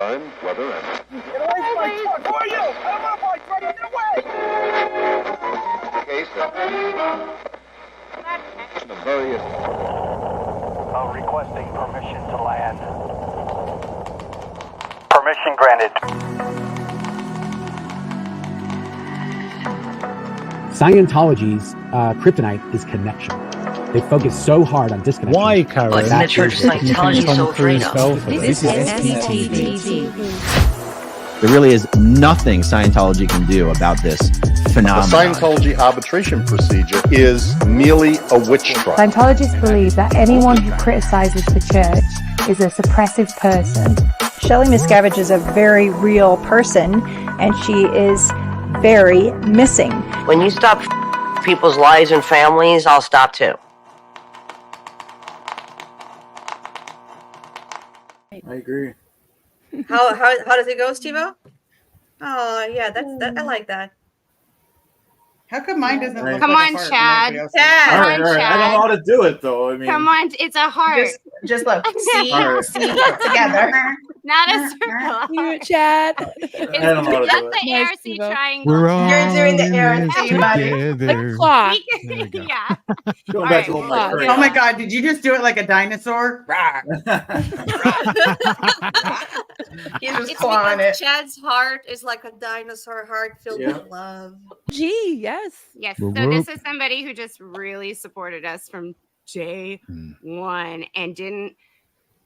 Time, weather, and... Get away from my truck! Who are you? I don't want to buy truck! Get away! Case of various... Requesting permission to land. Permission granted. Scientology's kryptonite is connection. They focus so hard on disconnection. Why, Karen? What's in the Church of Scientology so afraid of? This is SPTV. There really is nothing Scientology can do about this phenomenon. The Scientology arbitration procedure is merely a witch trial. Scientologists believe that anyone who criticizes the church is a suppressive person. Shelley Miscavige is a very real person, and she is very missing. When you stop people's lives and families, I'll stop too. I agree. How does it go, Steve-O? Oh yeah, that I like that. How come mine doesn't look Come like on, a heart Chad. and everybody else Chad. All right. I don't know how to do it though. I mean, Come on, it's a heart. Just look. See, Alright. see it together. Not a circle. You, Chad. I don't know how to Just do it. the Nice, ARC Steve-O. triangle. You're doing the arrow to your body. Like a claw. Yeah. Going back to Alright. my Oh my God! Did you just do it like a dinosaur? He's just It's clawing because it. Chad's heart is like a dinosaur heart filled Yeah. with love. Gee, yes. Yes. So this is somebody who just really supported us from J1 and didn't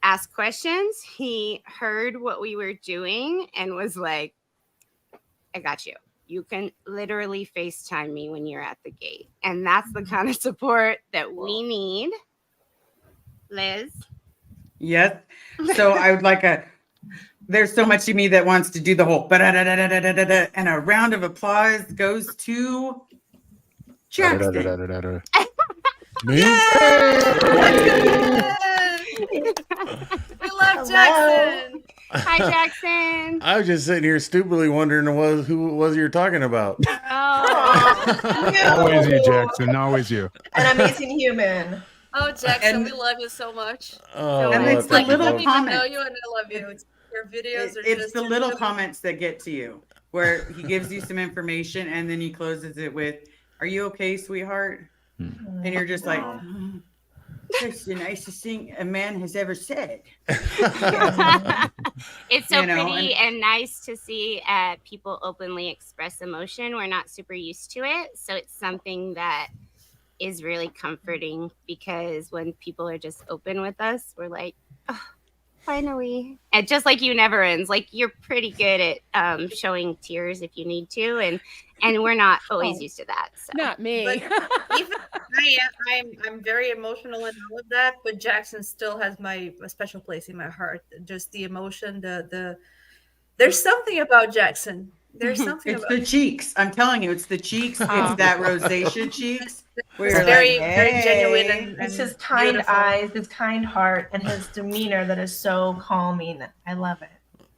ask questions. He heard what we were doing and was like, I got you. You can literally FaceTime me when you're at the gate. And that's the kind of support that we need. Liz. Yes. So I would like a. There's so much of me that wants to do the whole ba-da-da-da-da-da-da-da, and a round of applause goes to Jackson. We love Jackson. Hi, Jackson. I was just sitting here stupidly wondering who it was you're talking about. Oh, Always you, Jackson. Always you. An amazing human. oh Jackson, And- we love you so much. Oh, And it's the Like, I little don't even know comment. you and I love you. Your videos are It's just the little comments that get to you, where he gives you some information and then he closes it with, "Are you okay, sweetheart?" And you're just like, "That's the nicest thing a man has ever said." It's so You know, pretty and nice to see people openly express emotion. We're not super used to it. So it's something that is really comforting because when people are just open with us, we're like, oh, finally. And just like You Never Ends, like you're pretty good at showing tears if you need to. And we're not always used to that. So. Not me. Even I'm very emotional and all of that, but Jackson still has a special place in my heart. Just the emotion, there's something about Jackson. There's something It's about the cheeks. I'm telling you, it's the cheeks. It's that rosacea cheeks. Where it's you're very, like, very "Hey." genuine and It's his kind beautiful. eyes, his kind heart, and his demeanor that is so calming. I love it.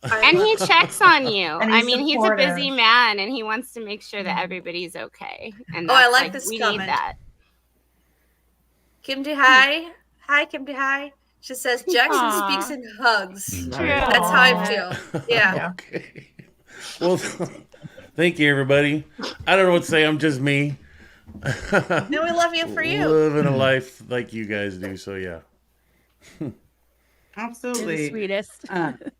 And he checks on you. And I he's mean, he's a supportive. busy man and he wants to make sure that everybody's okay. And Oh, I that's, like this we comment. need that. Kim Hi. Hi, Kim Hi. She says Jackson Aw. speaks in hugs. True. That's how I feel. Yeah. Okay. Well, thank you, everybody. I don't know what to say. I'm just me. And we love you for you. Living a life like you guys do. So, yeah. Absolutely. Sweetest.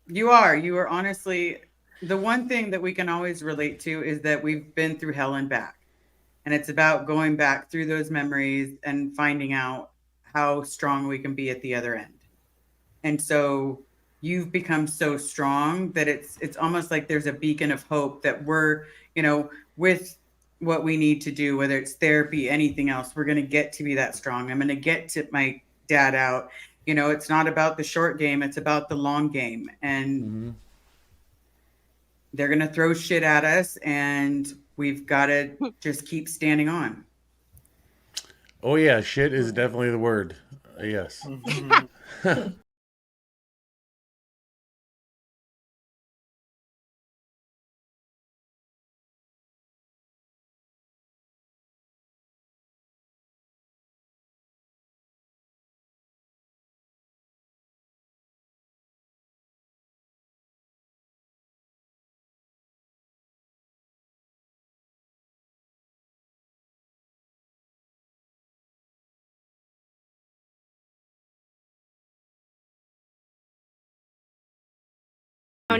You are honestly, the one thing that we can always relate to is that we've been through hell and back. And it's about going back through those memories and finding out how strong we can be at the other end. And so you've become so strong that it's almost like there's a beacon of hope that we're, with what we need to do, whether it's therapy, anything else, we're going to get to be that strong. I'm going to get to my dad out. It's not about the short game. It's about the long game. And they're going to throw shit at us and we've got to just keep standing on. Oh, yeah. Shit is definitely the word. Yes.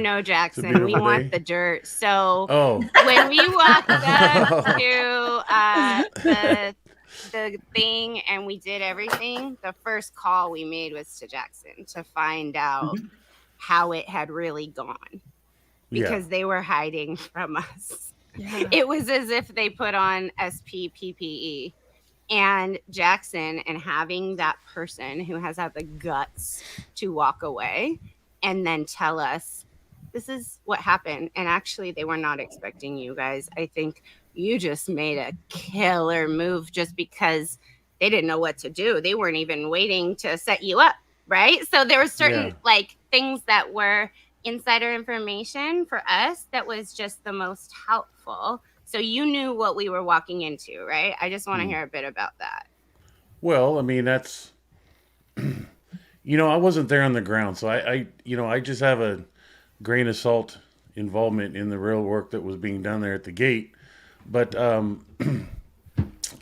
to. Jackson. We beautiful want day. the dirt. So Oh. when we walked up to the thing and we did everything, the first call we made was to Jackson to find out how it had really gone, because they were hiding from us. It was as if they put on SPTV. And Jackson, and having that person who has had the guts to walk away and then tell us, this is what happened. And actually, they were not expecting you guys. I think you just made a killer move just because they didn't know what to do. They weren't even waiting to set you up, right? So there were certain like things that were insider information for us that was just the most helpful. So you knew what we were walking into, right? I just want to hear a bit about that. Well, I mean, that's, I wasn't there on the ground. So I just have a grain of salt involvement in the real work that was being done there at the gate. But I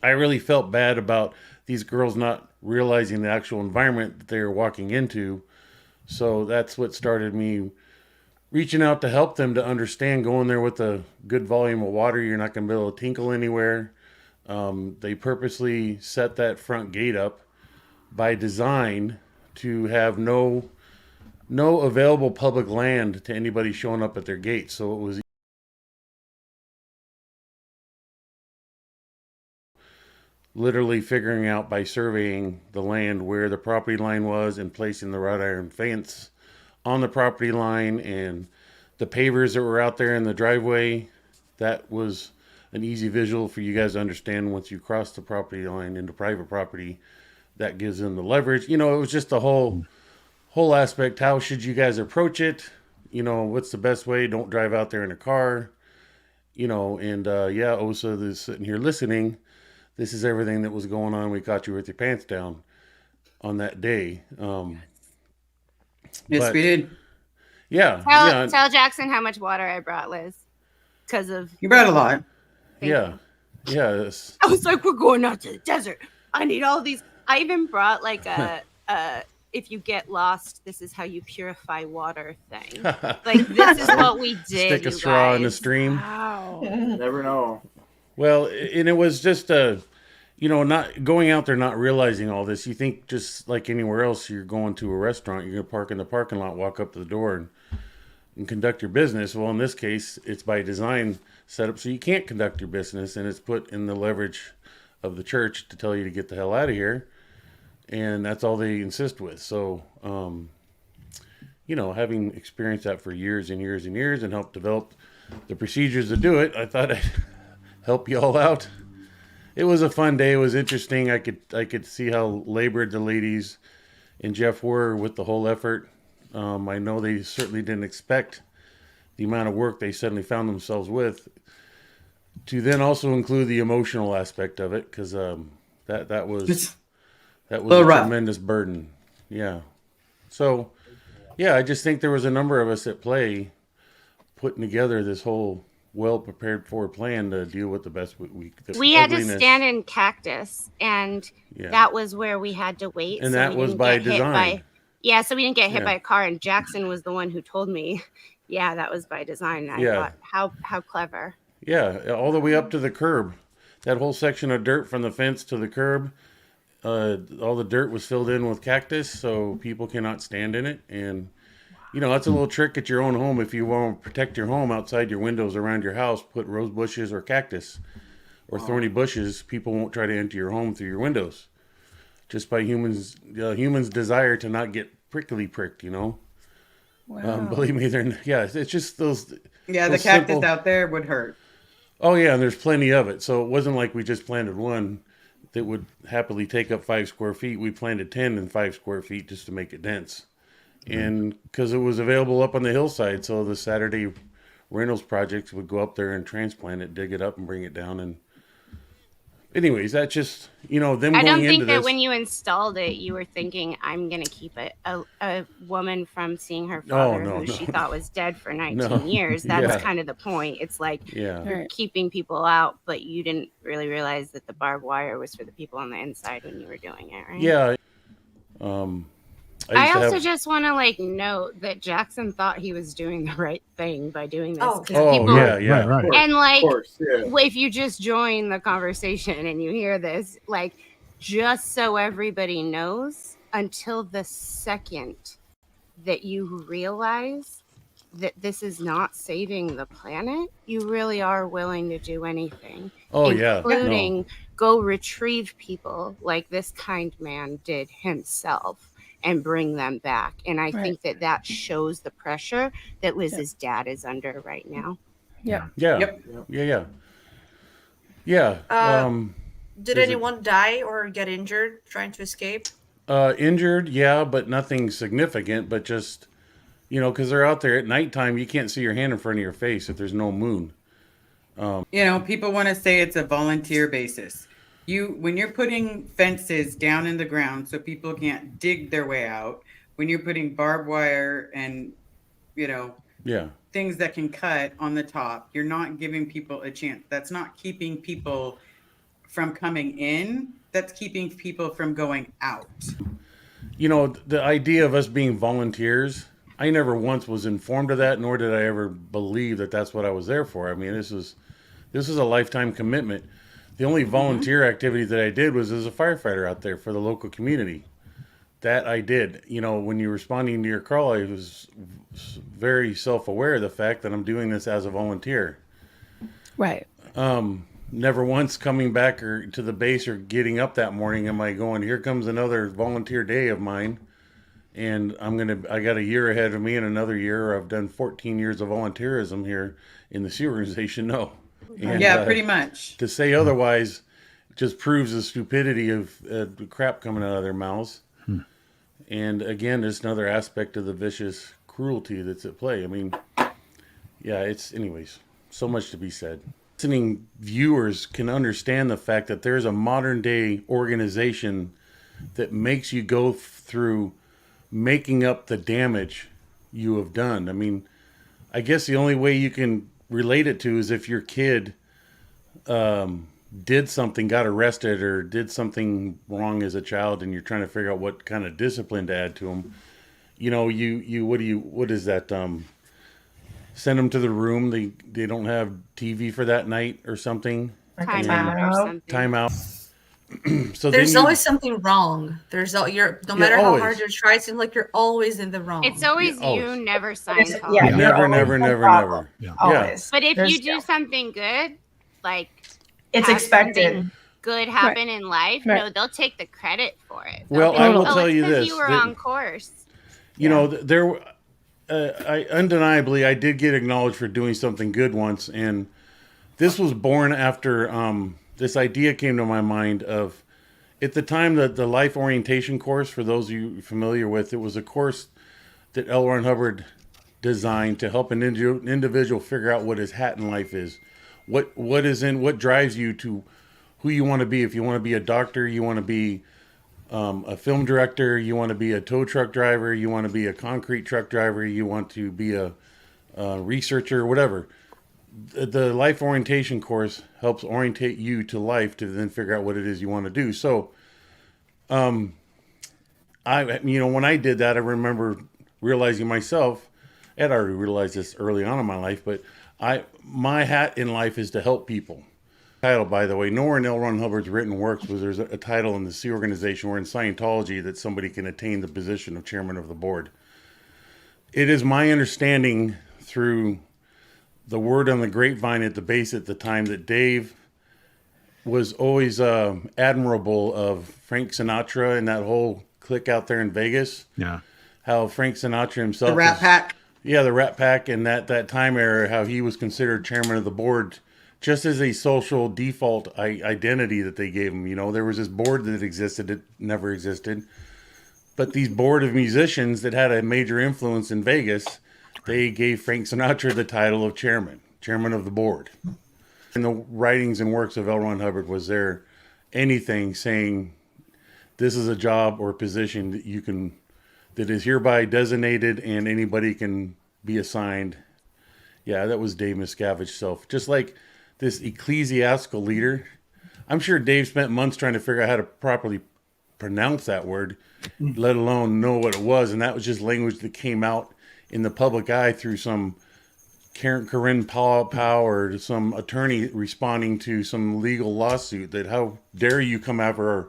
really felt bad about these girls not realizing the actual environment that they were walking into. So that's what started me reaching out to help them to understand, going there with a good volume of water, you're not going to be able to tinkle anywhere. They purposely set that front gate up by design to have no available public land to anybody showing up at their gate. So it was literally figuring out by surveying the land where the property line was and placing the wrought iron fence on the property line, and the pavers that were out there in the driveway. That was an easy visual for you guys to understand. Once you cross the property line into private property, that gives them the leverage. It was just the whole aspect. How should you guys approach it? What's the best way? Don't drive out there in a car. Osa is sitting here listening. This is everything that was going on. We caught you with your pants down on that day. Yes, we did. Yeah. Tell Jackson how much water I brought, Liz. Because of you brought a lot. Yeah. Yes. I was like, we're going out to the desert. I need all these. I even brought like a if you get lost, this is how you purify water thing. Like, this is what we did. Stick a straw guys. in the stream. Wow. Never know. Well, and it was just not going out there, not realizing all this. You think just like anywhere else, you're going to a restaurant, you're going to park in the parking lot, walk up to the door and conduct your business. Well, in this case, it's by design set up so you can't conduct your business, and it's put in the leverage of the church to tell you to get the hell out of here. And that's all they insist with. So, having experienced that for years and years and years and helped develop the procedures to do it, I thought I'd help you all out. It was a fun day. It was interesting. I could see how labored the ladies and Jeff were with the whole effort. I know they certainly didn't expect the amount of work they suddenly found themselves with, to then also include the emotional aspect of it, because that was a tremendous burden. Yeah. So, I just think there was a number of us at play putting together this whole well prepared for plan to deal with the best we had to stand in cactus, and that was where we had to wait. And so that was by design. So we didn't get hit by a car, and Jackson was the one who told me, that was by design. And I thought, how clever. Yeah, all the way up to the curb. That whole section of dirt from the fence to the curb, all the dirt was filled in with cactus, so people cannot stand in it. And that's a little trick at your own home. If you want to protect your home, outside your windows around your house, put rose bushes or cactus or thorny bushes. People won't try to enter your home through your windows, just by humans' desire to not get pricked. Wow. Believe me, it's just those. Yeah, those the cactus simple out there would hurt. Oh yeah, and there's plenty of it. So it wasn't like we just planted one that would happily take up 5 square feet. We planted 10 in 5 square feet just to make it dense. And because it was available up on the hillside, so the Saturday rentals projects would go up there and transplant it, dig it up, and bring it down. And anyways, that's just them going into this. I don't think that when you installed it, you were thinking, I'm going to keep a woman from seeing her father, who she thought was dead for 19 years. That's kind of the point. It's like you're keeping people out, but you didn't really realize that the barbed wire was for the people on the inside when you were doing it, right? Yeah. I used to also have- just want to like note that Jackson thought he was doing the right thing by doing this. Oh, 'cause Oh, people, yeah. Right. And like, Of course, yeah. if you just join the conversation and you hear this, like, just so everybody knows, until the second that you realize that this is not saving the planet, you really are willing to do anything. Oh, yeah. Including go retrieve people like this kind man did himself and bring them back. And I think that shows the pressure that Liz's dad is under right now. Yeah. Yeah. Yep. Yeah. Yeah. Did Is it- anyone die or get injured trying to escape? Injured, yeah, but nothing significant. But just, because they're out there at nighttime, you can't see your hand in front of your face if there's no moon. People want to say it's a volunteer basis. When you're putting fences down in the ground so people can't dig their way out, when you're putting barbed wire and, Yeah. things that can cut on the top, you're not giving people a chance. That's not keeping people from coming in. That's keeping people from going out. The idea of us being volunteers, I never once was informed of that, nor did I ever believe that that's what I was there for. I mean, this is a lifetime commitment. The only volunteer activity that I did was as a firefighter out there for the local community. That I did. When you're responding to your call, I was very self-aware of the fact that I'm doing this as a volunteer. Right. Never once coming back to the base or getting up that morning am I going, here comes another volunteer day of mine, and I got a year ahead of me and another year. I've done 14 years of volunteerism here in the SEA organization. No. And, yeah, pretty much. To say otherwise just proves the stupidity of the crap coming out of their mouths. And again, there's another aspect of the vicious cruelty that's at play. I mean, yeah, anyways, so much to be said. Listening viewers can understand the fact that there's a modern day organization that makes you go through making up the damage you have done. I mean, I guess the only way you can relate it to is if your kid did something, got arrested, or did something wrong as a child, and you're trying to figure out what kind of discipline to add to them. What is that? Send them to the room. They don't have TV for that night or something. Time out or something. Time out. So there's always something wrong. No matter how hard you try, it seems like you're always in the wrong. It's always you, never Scientology. Yeah, never. Yeah. Always. But if you do something good, like it's have expected. something good happen in life, no, they'll take the credit for it. Well, I will tell you this: you were on course. I undeniably I did get acknowledged for doing something good once, and this was born after this idea came to my mind of, at the time, the life orientation course. For those of you familiar with, it was a course that L. Ron Hubbard designed to help an individual figure out what his hat in life is, what drives you to who you want to be. If you want to be a doctor, you want to be a film director, you want to be a tow truck driver, you want to be a concrete truck driver, you want to be a researcher, whatever. The life orientation course helps orientate you to life to then figure out what it is you want to do. So, when I did that, I remember realizing myself, I'd already realized this early on in my life, but my hat in life is to help people. Title, by the way, nowhere in L. Ron Hubbard's written works was there's a title in the SEA organization or in Scientology that somebody can attain the position of chairman of the board. It is my understanding through the word on the grapevine at the base at the time that Dave was always admirable of Frank Sinatra and that whole clique out there in Vegas. Yeah. How Frank Sinatra himself. The Rat Pack. Yeah, the Rat Pack, and that time era, how he was considered chairman of the board just as a social default identity that they gave him. There was this board that existed, it never existed. But these board of musicians that had a major influence in Vegas, they gave Frank Sinatra the title of chairman of the board. In the writings and works of L. Ron Hubbard, was there anything saying this is a job or position that is hereby designated and anybody can be assigned? Yeah, that was Dave Miscavige's self. Just like this ecclesiastical leader, I'm sure Dave spent months trying to figure out how to properly pronounce that word, let alone know what it was. And that was just language that came out in the public eye through some Corinne Powell or some attorney responding to some legal lawsuit that how dare you come after her.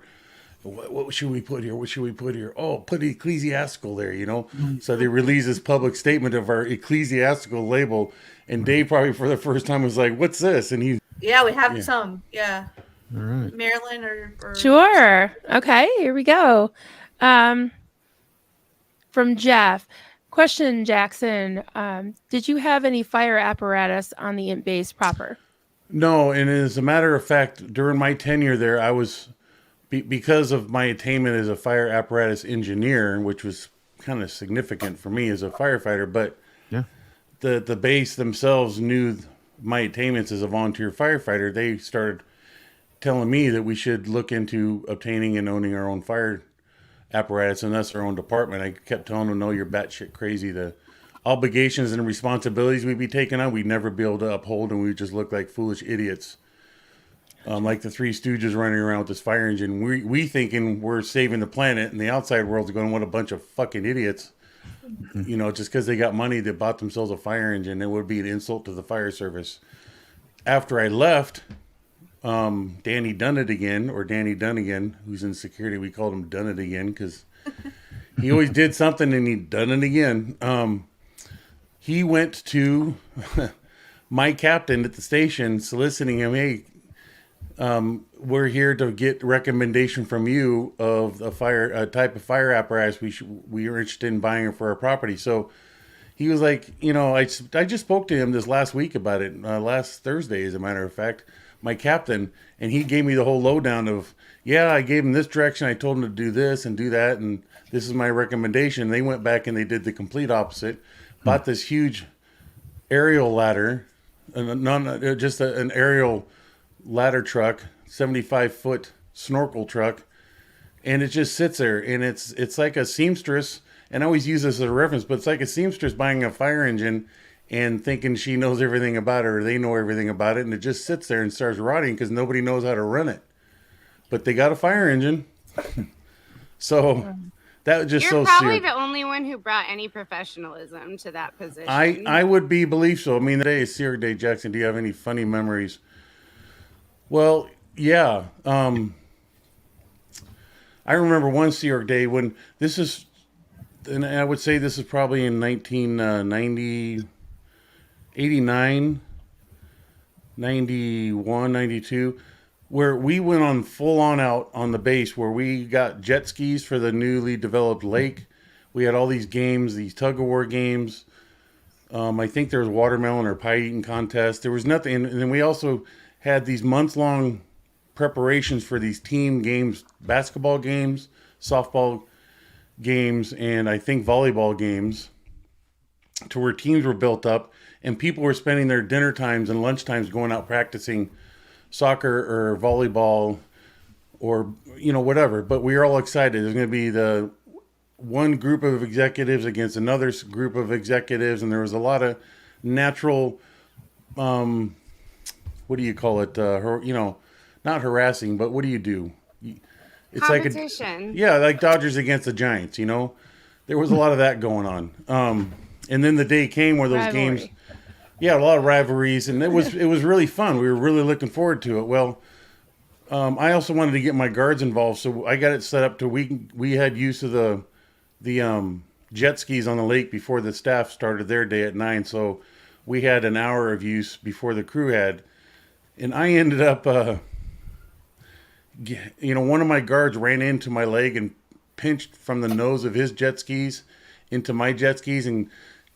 What should we put here? What should we put here? Oh, put ecclesiastical there, you know? So they released this public statement of our ecclesiastical label. And Dave probably for the first time was like, what's this? And he... Yeah, we have some. Yeah. All right. Marilyn or... Sure. Okay, here we go. From Jeff. Question, Jackson. Did you have any fire apparatus on the imp base proper? No, and as a matter of fact, during my tenure there, I was... because of my attainment as a fire apparatus engineer, which was kind of significant for me as a firefighter, but the base themselves knew my attainments as a volunteer firefighter. They started telling me that we should look into obtaining and owning our own fire apparatus, and that's our own department. I kept telling them, no, you're batshit crazy. The obligations and responsibilities we'd be taking on, we'd never be able to uphold, and we'd just look like foolish idiots. Like the Three Stooges running around with this fire engine. We thinking we're saving the planet, and the outside world's going, what a bunch of fucking idiots. You know, just because they got money, they bought themselves a fire engine. It would be an insult to the fire service. After I left, Danny Done It Again, or Danny Dunnigan, who's in security, we called him Done It Again because he always did something and he'd done it again. He went to my captain at the station soliciting him, hey, we're here to get recommendation from you of a type of fire apparatus we are interested in buying for our property. So he was like, you know, I just spoke to him this last week about it, last Thursday, as a matter of fact, my captain, and he gave me the whole lowdown of, yeah, I gave him this direction. I told him to do this and do that. And this is my recommendation. They went back and they did the complete opposite, bought this huge aerial ladder, just an aerial ladder truck, 75-foot snorkel truck, and it just sits there, and it's like a seamstress, and I always use this as a reference, but it's like a seamstress buying a fire engine and thinking she knows everything about it, or they know everything about it, and it just sits there and starts rotting because nobody knows how to run it. But they got a fire engine. So that was just You're so probably serious. the only one who brought any professionalism to that position. I would believe so. I mean, today is Sea Org Day. Jackson, do you have any funny memories? Well, yeah. I remember one Sea Org Day when this is, and I would say this is probably in 1990, 89, 91, 92, where we went on full on out on the base where we got jet skis for the newly developed lake. We had all these games, these tug of war games. I think there was watermelon or pie eating contest. There was nothing. And then we also had these months-long preparations for these team games, basketball games, softball games, and I think volleyball games, to where teams were built up and people were spending their dinner times and lunch times going out practicing soccer or volleyball or, you know, whatever. But we were all excited. There's going to be the one group of executives against another group of executives, and there was a lot of natural... what do you call it? You know, not harassing, but what do you do? It's competition. Like Dodgers against the Giants, you know? There was a lot of that going on. And then the day came where those games, a lot of rivalries, and it was really fun. We were really looking forward to it. Well, I also wanted to get my guards involved, so I got it set up to we had use of the jet skis on the lake before the staff started their day at 9, so we had an hour of use before the crew had. And I ended up, one of my guards ran into my leg and pinched from the nose of his jet skis into my jet skis and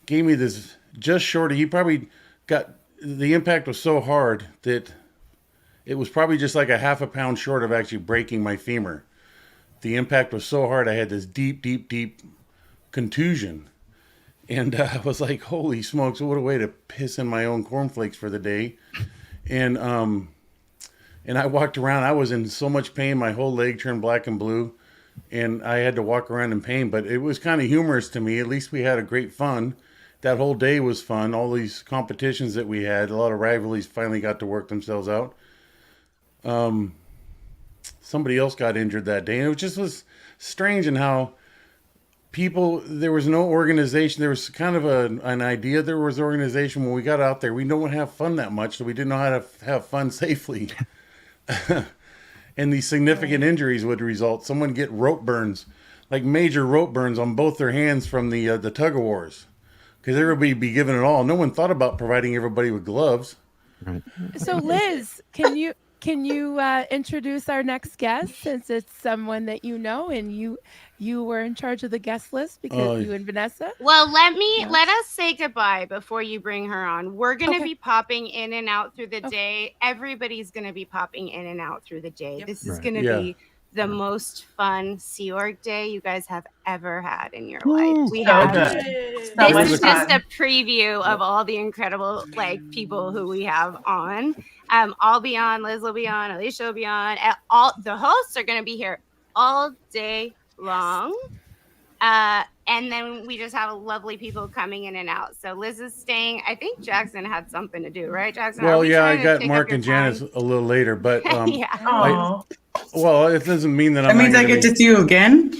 gave me this just short. He probably got, the impact was so hard that it was probably just like a half a pound short of actually breaking my femur. The impact was so hard I had this deep, deep, deep contusion. And I was like, holy smokes, what a way to piss in my own cornflakes for the day. And I walked around. I was in so much pain. My whole leg turned black and blue. And I had to walk around in pain. But it was kind of humorous to me. At least we had a great fun. That whole day was fun. All these competitions that we had. A lot of rivalries finally got to work themselves out. somebody else got injured that day. And it was strange in how there was no organization. There was kind of an idea there was organization. When we got out there, we don't have fun that much, so we didn't know how to have fun safely. And these significant injuries would result. Someone get rope burns, like major rope burns on both their hands from the tug of wars, because everybody would be giving it all. No one thought about providing everybody with gloves. Right. So Liz, can you introduce our next guest, since it's someone that you know and you were in charge of the guest list because you and Vanessa? Well, let us say goodbye before you bring her on. We're going to be popping in and out through the day. Everybody's going to be popping in and out through the day. This is going to be the most fun Sea Org day you guys have ever had in your life. This is just a preview of all the incredible people who we have on. I'll be on, Liz will be on, Alicia will be on. All the hosts are going to be here all day long. And then we just have lovely people coming in and out. So Liz is staying. I think Jackson had something to do, right, Jackson? Well, yeah, I got Mark and Janice a little later, but well, it doesn't mean that means I get to see you again.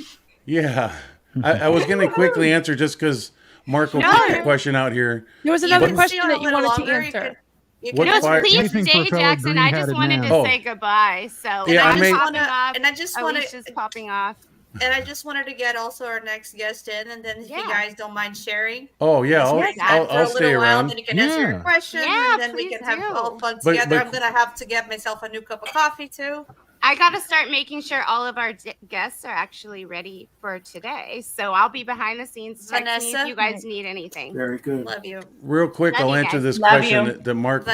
Yeah, I was going to quickly answer just because Mark will put the question out here. There was another question that you wanted to answer. Please stay, Jackson. I just wanted to say goodbye. So yeah, I just want Alicia's popping off. And I just wanted to get also our next guest in, and then if you guys don't mind sharing. Oh yeah, I'll stay around. Then you can answer your question, and then we can have all fun together. I'm gonna have to get myself a new cup of coffee too. I got to start making sure all of our guests are actually ready for today. So I'll be behind the scenes. Text me if you guys need anything. Very good. Love you. Real quick, Love I'll you answer guys. this Love question you. that Mark.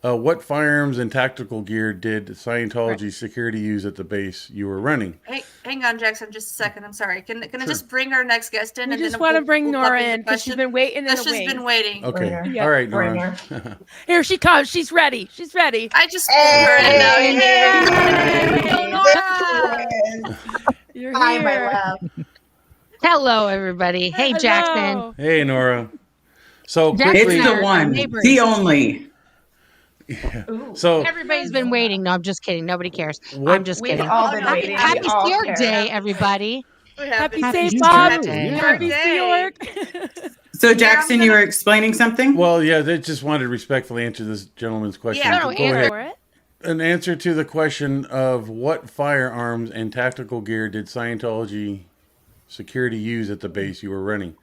What firearms and tactical gear did Scientology security use at the base you were running? Hey, hang on, Jackson, just a second. I'm sorry. Can I just bring our next guest in? We and just then want to bring Nora in because she's been waiting. She's been waiting. Okay. All right, Nora. Here she comes. She's ready. She's ready. I just You're Hi, here. my love. Hello, everybody. Hey, Hello. Jackson. Hey, Nora. So Jackson, quickly, It's the one, the only. Yeah. So everybody's been waiting. No, I'm just kidding. Nobody cares. What- I'm just We've kidding. all been waiting. Happy We all Sea Org care. Day, everybody. Happy Happy St. Bob. Sea Org Day. Happy Sea Org. So Jackson, you were explaining something? well, yeah, they just wanted to respectfully answer this gentleman's question. Yeah, Go answer ahead. For it. An answer to the question of what firearms and tactical gear did Scientology security use at the base you were running?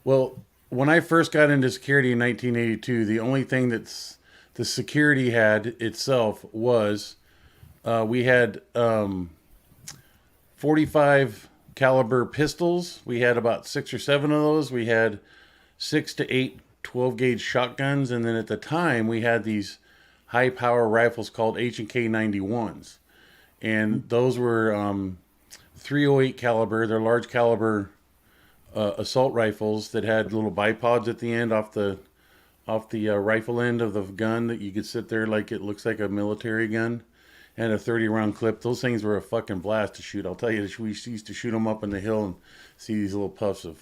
Well, when I first got into security in 1982, the only thing that's the security had itself was we had 45 caliber pistols. We had about 6 or 7 of those. We had 6 to 8 12 gauge shotguns, and then at the time we had these high power rifles called H&K 91s, and those were 308 caliber. They're large caliber assault rifles that had little bipods at the end off the rifle end of the gun that you could sit there like it looks like a military gun, and a 30 round clip. Those things were a fucking blast to shoot. I'll tell you, we used to shoot them up in the hill and see these little puffs of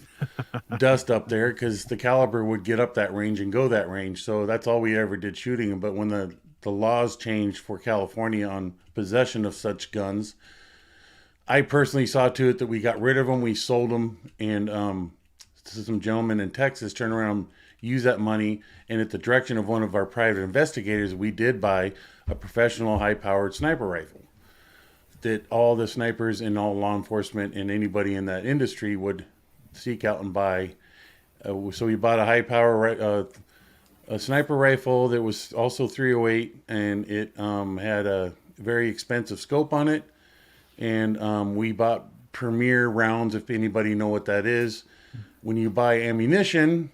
dust up there because the caliber would get up that range and go that range. So that's all we ever did shooting them. But when the laws changed for California on possession of such guns, I personally saw to it that we got rid of them. We sold them, and some gentlemen in Texas turned around, used that money, and at the direction of one of our private investigators, we did buy a professional high-powered sniper rifle that all the snipers and all law enforcement and anybody in that industry would seek out and buy. So we bought a high-power a sniper rifle that was also 308, and it had a very expensive scope on it. And we bought Premier rounds, if anybody know what that is. When you buy ammunition,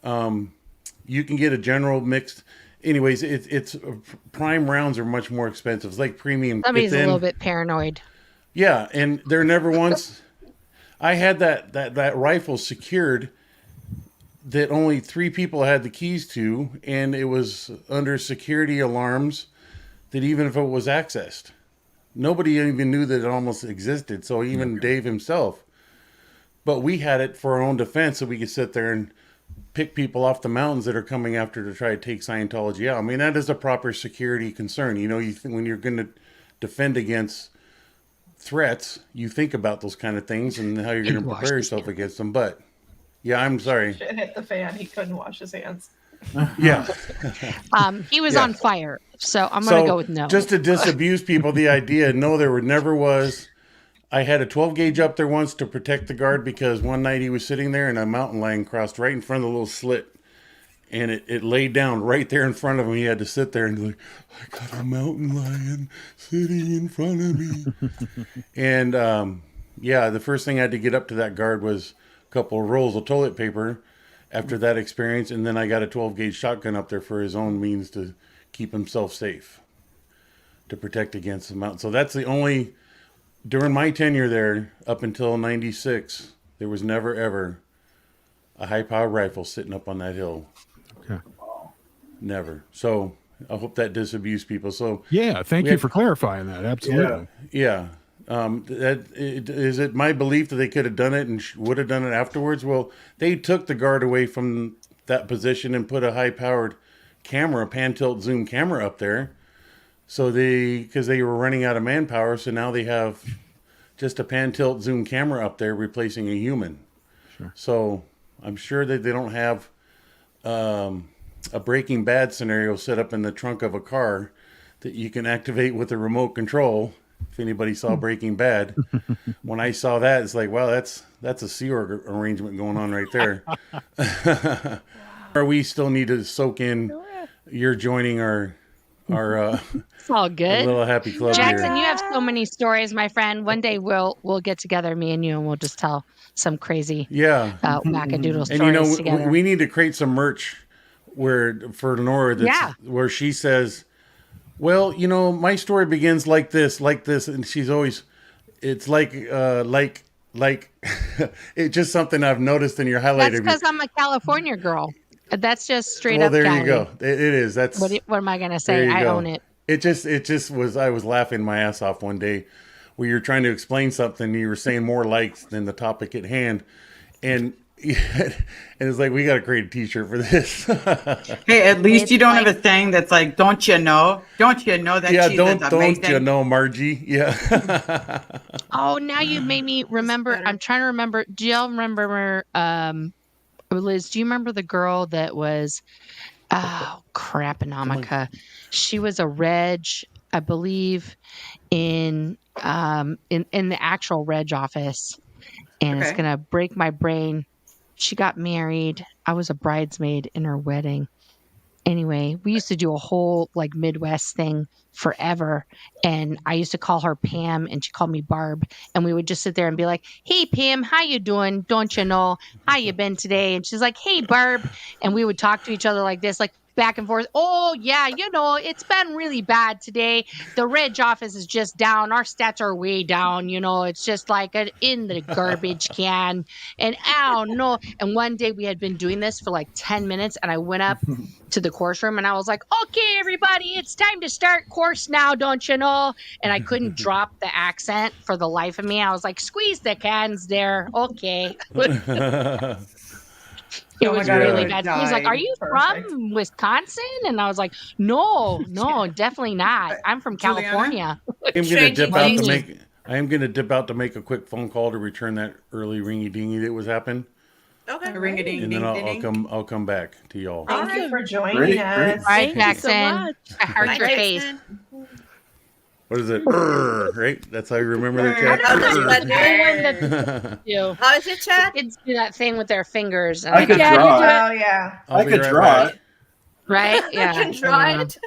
you can get a general mixed. Anyways, it's prime rounds are much more expensive. It's like premium. Somebody's a little bit paranoid. Yeah, and there never once. I had that rifle secured that only 3 people had the keys to, and it was under security alarms that even if it was accessed, nobody even knew that it almost existed. So even Dave himself. But we had it for our own defense, so we could sit there and pick people off the mountains that are coming after to try to take Scientology out. I mean, that is a proper security concern. You know, when you're going to defend against threats, you think about those kind of things and how you're going to prepare yourself against them. But yeah, I'm sorry. Shit hit the fan. He couldn't wash his hands. Yeah. He was on fire. So I'm going to go with no. Just to disabuse people, the idea, no, there never was. I had a 12 gauge up there once to protect the guard because one night he was sitting there and a mountain lion crossed right in front of the little slit. And it laid down right there in front of him. He had to sit there and be like, I got a mountain lion sitting in front of me. And the first thing I had to get up to that guard was a couple of rolls of toilet paper after that experience. And then I got a 12 gauge shotgun up there for his own means to keep himself safe, to protect against the mountain. So that's the only... During my tenure there, up until 96, there was never, ever a high-powered rifle sitting up on that hill. Okay. Never. So I hope that disabused people. So yeah, thank you for clarifying that. Absolutely. Yeah. Is it my belief that they could have done it and would have done it afterwards? Well, they took the guard away from that position and put a high-powered camera, pan-tilt zoom camera up there. So because they were running out of manpower, so now they have just a pan-tilt zoom camera up there replacing a human. Sure. So I'm sure that they don't have a Breaking Bad scenario set up in the trunk of a car that you can activate with a remote control. If anybody saw Breaking Bad, when I saw that, it's like, wow, that's a Sea Org arrangement going on right there. Or we still need to soak in you're joining our it's all good. Little happy club Jackson, here. you have so many stories, my friend. One day we'll get together, me and you, and we'll just tell some crazy wackadoodle stories and you know, together. we need to create some merch for Nora where she says, well, you know, my story begins like this, and she's always, it's like it's just something I've noticed in your highlight. That's because I'm a California girl. That's just straight well, up. There Cali. you go. It is. That's what am I gonna say? I own it. It just was. I was laughing my ass off one day where you're trying to explain something. And you were saying more likes than the topic at hand, and it's like we got to create a T-shirt for this. Hey, at least you don't have a saying that's like, "Don't you know? Don't you know that?" Yeah, cheese don't is amazing? you know, Margie? Yeah. Oh, now you made me remember. I'm trying to remember. Do y'all remember? Liz, do you remember the girl that was, oh crap, Anomica? She was a reg, I believe, in the actual reg office, and it's gonna break my brain. She got married. I was a bridesmaid in her wedding. Anyway, we used to do a whole like Midwest thing forever. And I used to call her Pam and she called me Barb. And we would just sit there and be like, hey, Pam, how you doing? Don't you know? How you been today? And she's like, hey, Barb. And we would talk to each other like this, like back and forth. Oh, yeah, you know, it's been really bad today. The reg office is just down. Our stats are way down. You know, it's just like in the garbage can. And oh, no. And one day we had been doing this for like 10 minutes. And I went up to the course room and I was like, okay, everybody, it's time to start course now, don't you know? And I couldn't drop the accent for the life of me. I was like, squeeze the cans there. Okay. It was really bad. He's like, are you from Wisconsin? And I was like, no, definitely not. I'm from California. I am going to dip out to make a quick phone call to return that early ringy dingy that was happening. Okay. Ring a ding And ding then I'll come back to y'all. Thank you for joining us. Right, Thank you so Jackson. much. I heard your face. What is it? Right? That's how you remember the chat? How is it, Chad? Kids do that thing with their fingers. I could draw it. Oh, yeah. I could draw it. Right? Yeah. You can draw it.